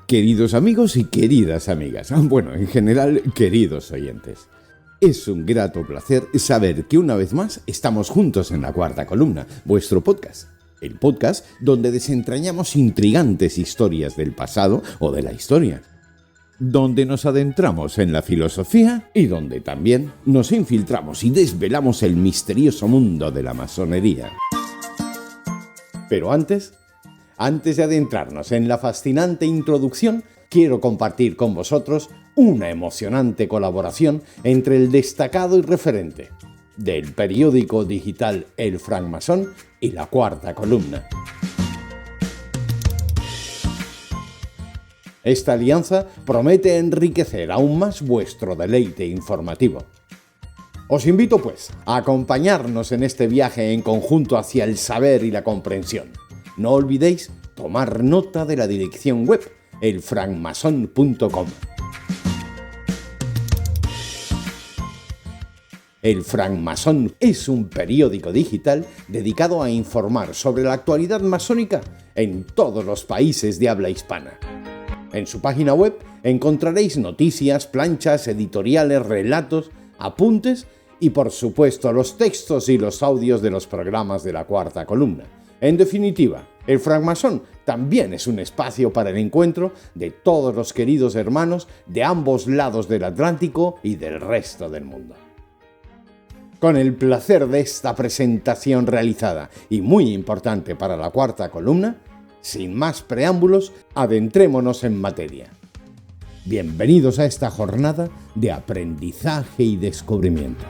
Queridos amigos y queridas amigas, bueno, en general, queridos oyentes. Es un grato placer saber que una vez más estamos juntos en La Cuarta Columna, vuestro podcast. El podcast donde desentrañamos intrigantes historias del pasado o de la historia. Donde nos adentramos en la filosofía y donde también nos infiltramos y desvelamos el misterioso mundo de la masonería. Pero antes de adentrarnos en la fascinante introducción, quiero compartir con vosotros una emocionante colaboración entre el destacado y referente del periódico digital El Francmasón y La Cuarta Columna. Esta alianza promete enriquecer aún más vuestro deleite informativo. Os invito, pues, a acompañarnos en este viaje en conjunto hacia el saber y la comprensión. No olvidéis tomar nota de la dirección web, elfrancmason.com. El Francmasón es un periódico digital dedicado a informar sobre la actualidad masónica en todos los países de habla hispana. En su página web encontraréis noticias, planchas, editoriales, relatos, apuntes y, por supuesto, los textos y los audios de los programas de La Cuarta Columna. En definitiva, el Francmasón también es un espacio para el encuentro de todos los queridos hermanos de ambos lados del Atlántico y del resto del mundo. Con el placer de esta presentación realizada y muy importante para La Cuarta Columna, sin más preámbulos, adentrémonos en materia. Bienvenidos a esta jornada de aprendizaje y descubrimiento.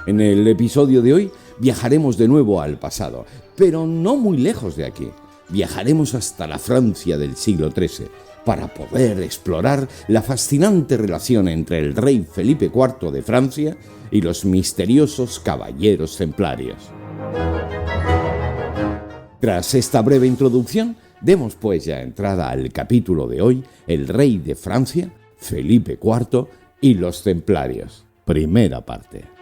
En el episodio de hoy viajaremos de nuevo al pasado, pero no muy lejos de aquí. Viajaremos hasta la Francia del siglo XIII para poder explorar la fascinante relación entre el rey Felipe IV de Francia y los misteriosos caballeros templarios. Tras esta breve introducción, demos pues ya entrada al capítulo de hoy, el rey de Francia, Felipe IV y los templarios. Primera parte.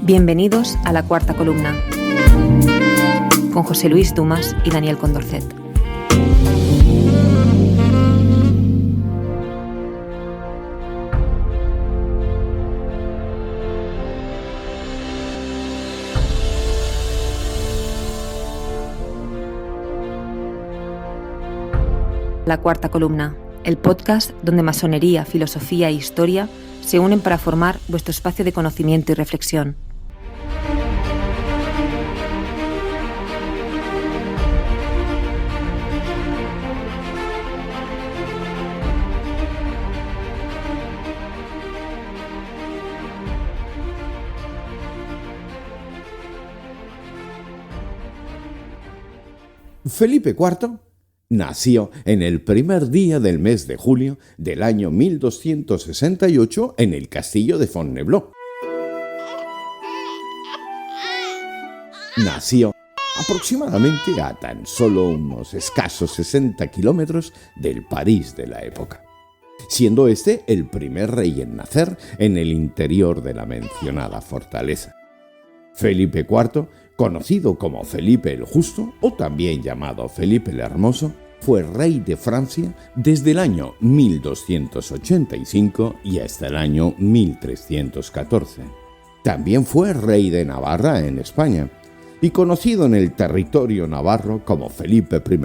Bienvenidos a La Cuarta Columna, con José Luis Dumas y Daniel Condorcet. La Cuarta Columna, el podcast donde masonería, filosofía e historia se unen para formar vuestro espacio de conocimiento y reflexión. Felipe IV nació en el primer día del mes de julio del año 1268 en el castillo de Fontainebleau. Nació aproximadamente a tan solo unos escasos 60 kilómetros del París de la época, siendo este el primer rey en nacer en el interior de la mencionada fortaleza. Felipe IV, conocido como Felipe el Justo o también llamado Felipe el Hermoso, fue rey de Francia desde el año 1285 y hasta el año 1314. También fue rey de Navarra en España y conocido en el territorio navarro como Felipe I,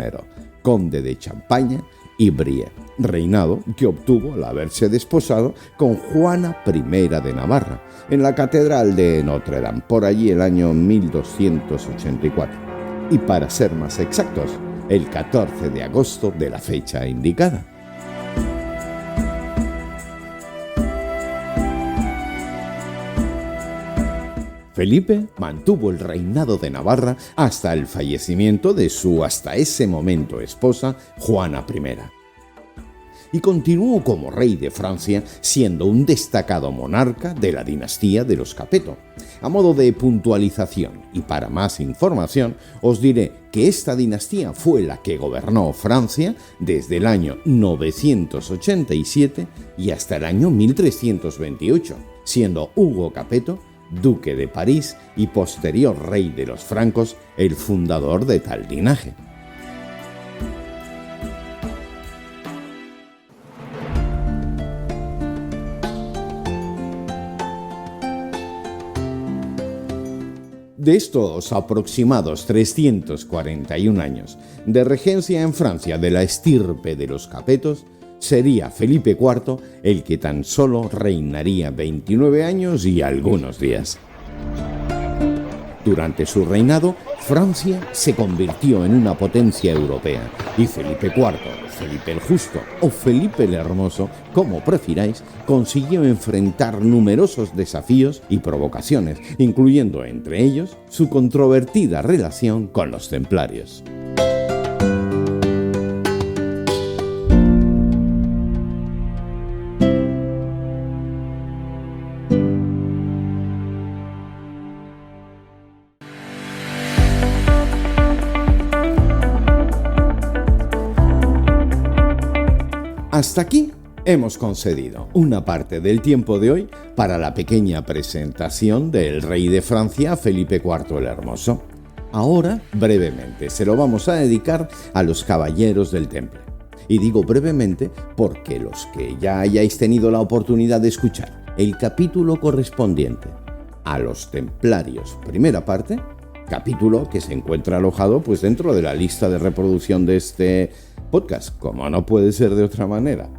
conde de Champaña y Brie, reinado que obtuvo al haberse desposado con Juana I de Navarra en la Catedral de Notre Dame, por allí el año 1284. Y para ser más exactos, el 14 de agosto de la fecha indicada. Felipe mantuvo el reinado de Navarra hasta el fallecimiento de su hasta ese momento esposa, Juana I. y continuó como rey de Francia, siendo un destacado monarca de la dinastía de los Capeto. A modo de puntualización y para más información, os diré que esta dinastía fue la que gobernó Francia desde el año 987 y hasta el año 1328, siendo Hugo Capeto, duque de París y posterior rey de los francos, el fundador de tal linaje. De estos aproximados 341 años de regencia en Francia de la estirpe de los Capetos, sería Felipe IV el que tan solo reinaría 29 años y algunos días. Durante su reinado, Francia se convirtió en una potencia europea y Felipe IV, Felipe el Justo o Felipe el Hermoso, como prefiráis, consiguió enfrentar numerosos desafíos y provocaciones, incluyendo entre ellos su controvertida relación con los templarios. Hasta aquí hemos concedido una parte del tiempo de hoy para la pequeña presentación del rey de Francia, Felipe IV el Hermoso. Ahora, brevemente, se lo vamos a dedicar a los caballeros del Temple. Y digo brevemente porque los que ya hayáis tenido la oportunidad de escuchar el capítulo correspondiente a los templarios, primera parte, capítulo que se encuentra alojado pues dentro de la lista de reproducción de este podcast, como no puede ser de otra manera.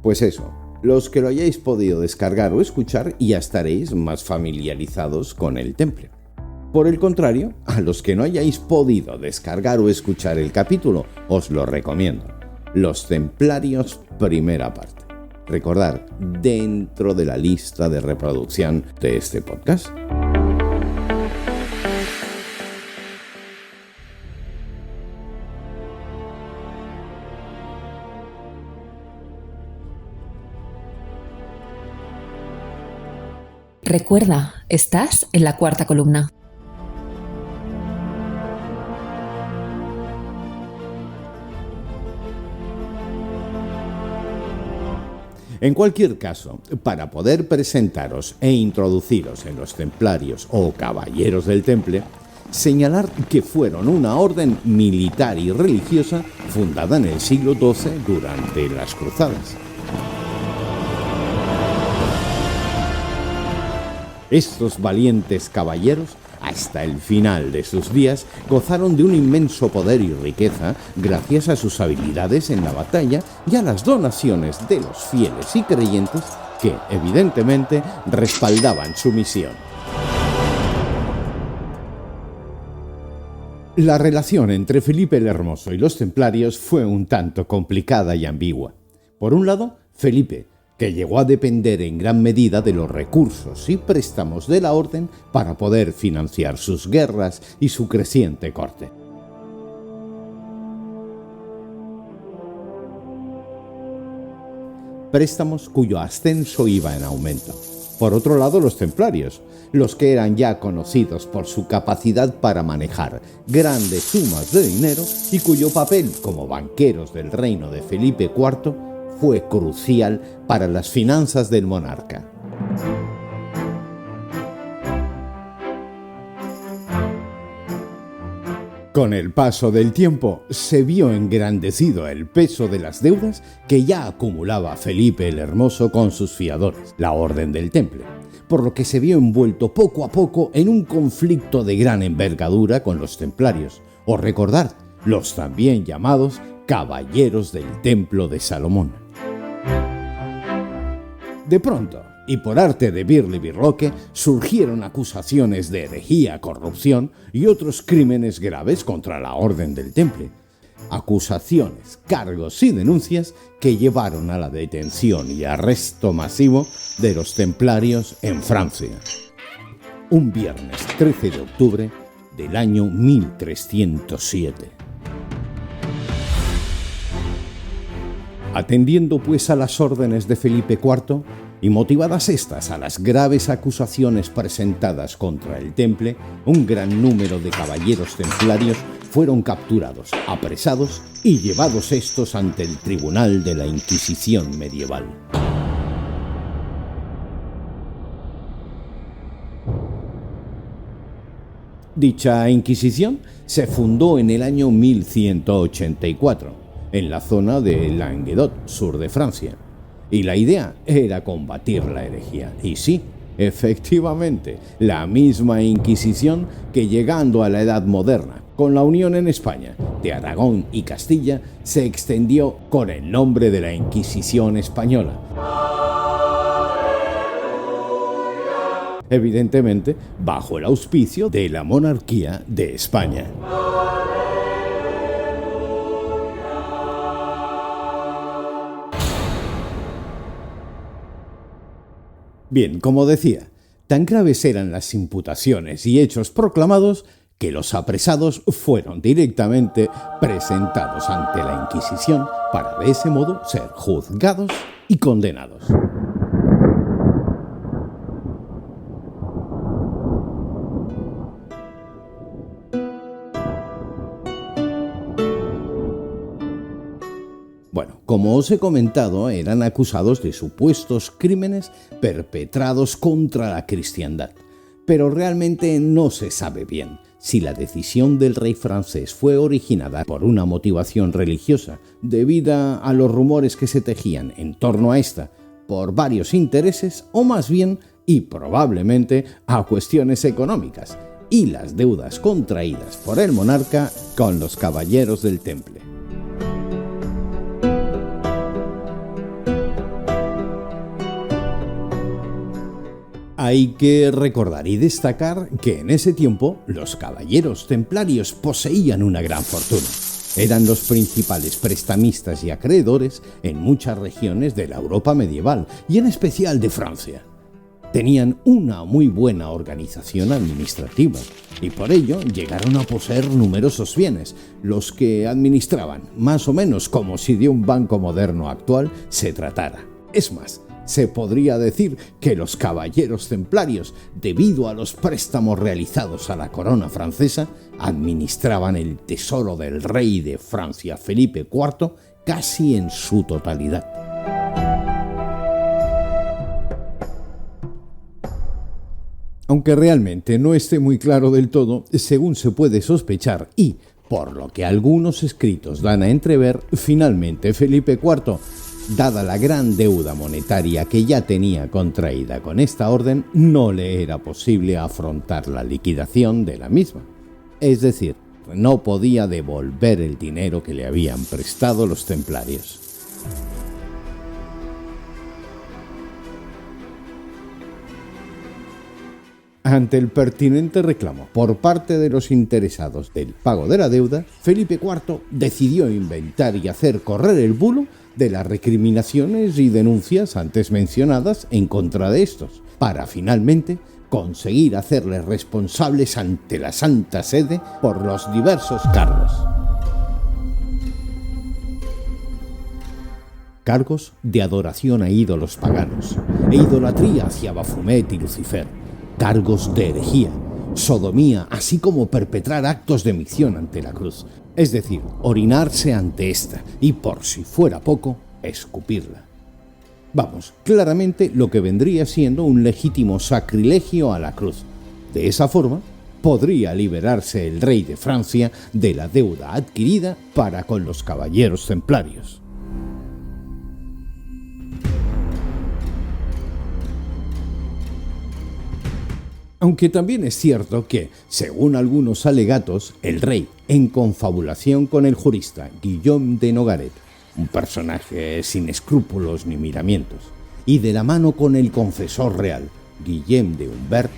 Pues eso, los que lo hayáis podido descargar o escuchar ya estaréis más familiarizados con el Temple. Por el contrario, a los que no hayáis podido descargar o escuchar el capítulo, os lo recomiendo. Los Templarios, primera parte. Recordad, dentro de la lista de reproducción de este podcast. Recuerda, estás en la cuarta columna. En cualquier caso, para poder presentaros e introduciros en los templarios o caballeros del Temple, señalar que fueron una orden militar y religiosa fundada en el siglo XII durante las Cruzadas. Estos valientes caballeros, hasta el final de sus días, gozaron de un inmenso poder y riqueza gracias a sus habilidades en la batalla y a las donaciones de los fieles y creyentes que, evidentemente, respaldaban su misión. La relación entre Felipe el Hermoso y los templarios fue un tanto complicada y ambigua. Por un lado, Felipe, que llegó a depender en gran medida de los recursos y préstamos de la orden para poder financiar sus guerras y su creciente corte. Préstamos cuyo ascenso iba en aumento. Por otro lado, los templarios, los que eran ya conocidos por su capacidad para manejar grandes sumas de dinero y cuyo papel como banqueros del reino de Felipe IV fue crucial para las finanzas del monarca. Con el paso del tiempo, se vio engrandecido el peso de las deudas que ya acumulaba Felipe el Hermoso con sus fiadores, la Orden del Temple, por lo que se vio envuelto poco a poco en un conflicto de gran envergadura con los templarios, o recordad, los también llamados Caballeros del Templo de Salomón. De pronto, y por arte de Birlibirloque, surgieron acusaciones de herejía, corrupción y otros crímenes graves contra la Orden del Temple. Acusaciones, cargos y denuncias que llevaron a la detención y arresto masivo de los templarios en Francia. Un viernes 13 de octubre del año 1307. Atendiendo pues a las órdenes de Felipe IV, y motivadas estas a las graves acusaciones presentadas contra el Temple, un gran número de caballeros templarios fueron capturados, apresados y llevados estos ante el tribunal de la Inquisición medieval. Dicha Inquisición se fundó en el año 1184, en la zona de Languedoc, sur de Francia. Y la idea era combatir la herejía. Y sí, efectivamente, la misma Inquisición que, llegando a la Edad Moderna, con la unión en España de Aragón y Castilla, se extendió con el nombre de la Inquisición española. Evidentemente, bajo el auspicio de la monarquía de España. Bien, como decía, tan graves eran las imputaciones y hechos proclamados que los apresados fueron directamente presentados ante la Inquisición para de ese modo ser juzgados y condenados. Bueno, como os he comentado, eran acusados de supuestos crímenes perpetrados contra la cristiandad. Pero realmente no se sabe bien si la decisión del rey francés fue originada por una motivación religiosa, debida a los rumores que se tejían en torno a esta, por varios intereses, o más bien, y probablemente, a cuestiones económicas, y las deudas contraídas por el monarca con los caballeros del Temple. Hay que recordar y destacar que en ese tiempo los caballeros templarios poseían una gran fortuna. Eran los principales prestamistas y acreedores en muchas regiones de la Europa medieval y en especial de Francia. Tenían una muy buena organización administrativa y por ello llegaron a poseer numerosos bienes, los que administraban más o menos como si de un banco moderno actual se tratara. Es más, se podría decir que los caballeros templarios, debido a los préstamos realizados a la corona francesa, administraban el tesoro del rey de Francia, Felipe IV, casi en su totalidad. Aunque realmente no esté muy claro del todo, según se puede sospechar y, por lo que algunos escritos dan a entrever, finalmente Felipe IV, dada la gran deuda monetaria que ya tenía contraída con esta orden, no le era posible afrontar la liquidación de la misma. Es decir, no podía devolver el dinero que le habían prestado los templarios. Ante el pertinente reclamo por parte de los interesados del pago de la deuda, Felipe IV decidió inventar y hacer correr el bulo de las recriminaciones y denuncias antes mencionadas en contra de estos, para finalmente conseguir hacerles responsables ante la Santa Sede por los diversos cargos. Cargos de adoración a ídolos paganos e idolatría hacia Baphomet y Lucifer, cargos de herejía, sodomía, así como perpetrar actos de micción ante la cruz, es decir, orinarse ante esta y, por si fuera poco, escupirla. Vamos, claramente lo que vendría siendo un legítimo sacrilegio a la cruz. De esa forma, podría liberarse el rey de Francia de la deuda adquirida para con los caballeros templarios. Aunque también es cierto que, según algunos alegatos, el rey, en confabulación con el jurista Guillaume de Nogaret, un personaje sin escrúpulos ni miramientos, y de la mano con el confesor real, Guillem de Humbert,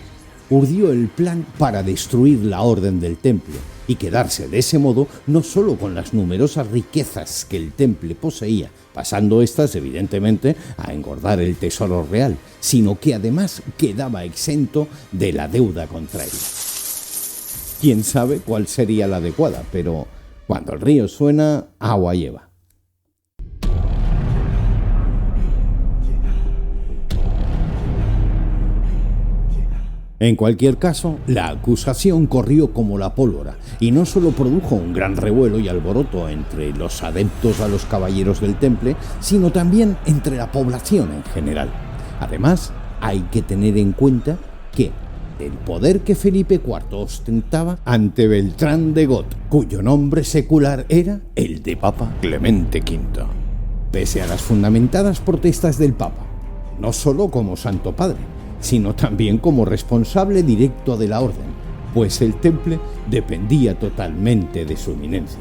urdió el plan para destruir la Orden del Temple y quedarse de ese modo no solo con las numerosas riquezas que el Temple poseía, pasando estas evidentemente a engordar el tesoro real, sino que además quedaba exento de la deuda contra él. Quién sabe cuál sería la adecuada, pero cuando el río suena, agua lleva. En cualquier caso, la acusación corrió como la pólvora y no solo produjo un gran revuelo y alboroto entre los adeptos a los caballeros del Temple, sino también entre la población en general. Además, hay que tener en cuenta que el poder que Felipe IV ostentaba ante Beltrán de Got, cuyo nombre secular era el de Papa Clemente V. Pese a las fundamentadas protestas del Papa, no solo como Santo Padre, sino también como responsable directo de la orden, pues el Temple dependía totalmente de su eminencia.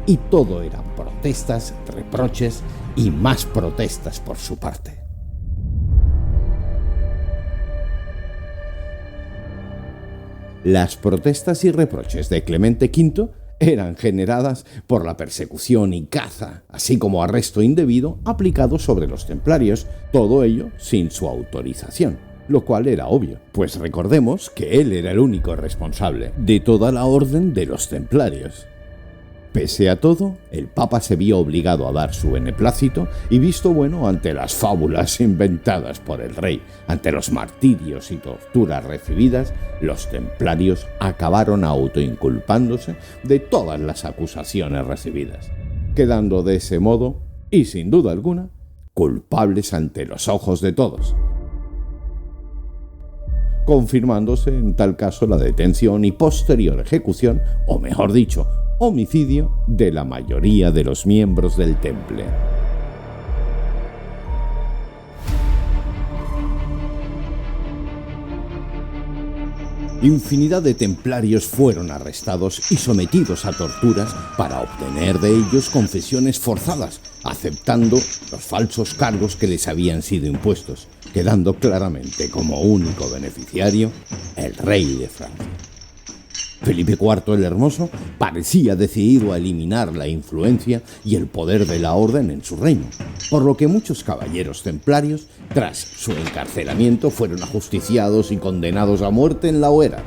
Y todo eran protestas, reproches y más protestas por su parte. Las protestas y reproches de Clemente V eran generadas por la persecución y caza, así como arresto indebido aplicado sobre los templarios, todo ello sin su autorización, lo cual era obvio, pues recordemos que él era el único responsable de toda la orden de los templarios. Pese a todo, el Papa se vio obligado a dar su beneplácito y visto bueno ante las fábulas inventadas por el rey, ante los martirios y torturas recibidas, los templarios acabaron autoinculpándose de todas las acusaciones recibidas, quedando de ese modo, y sin duda alguna, culpables ante los ojos de todos, confirmándose en tal caso la detención y posterior ejecución, o mejor dicho, homicidio de la mayoría de los miembros del Temple. Infinidad de templarios fueron arrestados y sometidos a torturas para obtener de ellos confesiones forzadas, aceptando los falsos cargos que les habían sido impuestos, quedando claramente como único beneficiario el rey de Francia. Felipe IV el Hermoso parecía decidido a eliminar la influencia y el poder de la orden en su reino, por lo que muchos caballeros templarios, tras su encarcelamiento, fueron ajusticiados y condenados a muerte en la hoguera.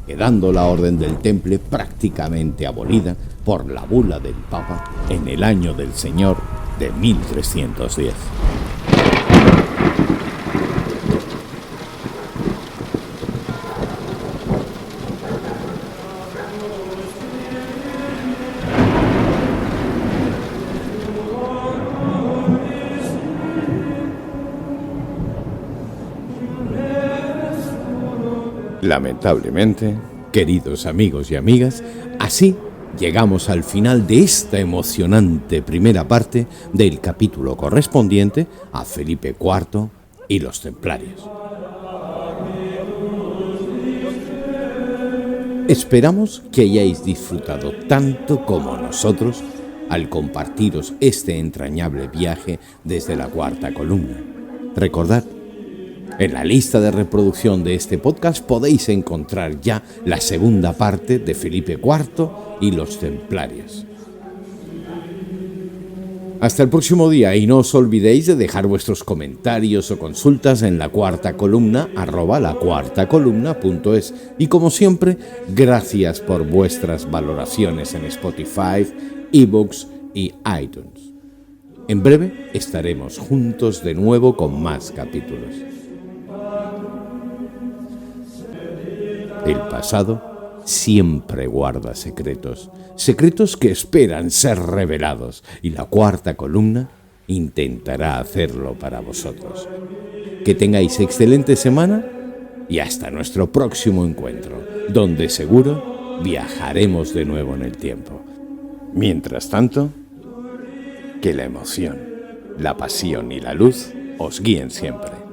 Quedando la orden del Temple prácticamente abolida por la bula del Papa en el año del Señor de 1310. Lamentablemente, queridos amigos y amigas, así llegamos al final de esta emocionante primera parte del capítulo correspondiente a Felipe IV y los templarios. Esperamos que hayáis disfrutado tanto como nosotros al compartiros este entrañable viaje desde la Cuarta Columna. Recordad, en la lista de reproducción de este podcast podéis encontrar ya la segunda parte de Felipe IV y los templarios. Hasta el próximo día y no os olvidéis de dejar vuestros comentarios o consultas en la Cuarta Columna @lacuartacolumna.es y como siempre, gracias por vuestras valoraciones en Spotify, iVoox y iTunes. En breve estaremos juntos de nuevo con más capítulos. El pasado siempre guarda secretos, secretos que esperan ser revelados, y la Cuarta Columna intentará hacerlo para vosotros. Que tengáis excelente semana y hasta nuestro próximo encuentro, donde seguro viajaremos de nuevo en el tiempo. Mientras tanto, que la emoción, la pasión y la luz os guíen siempre.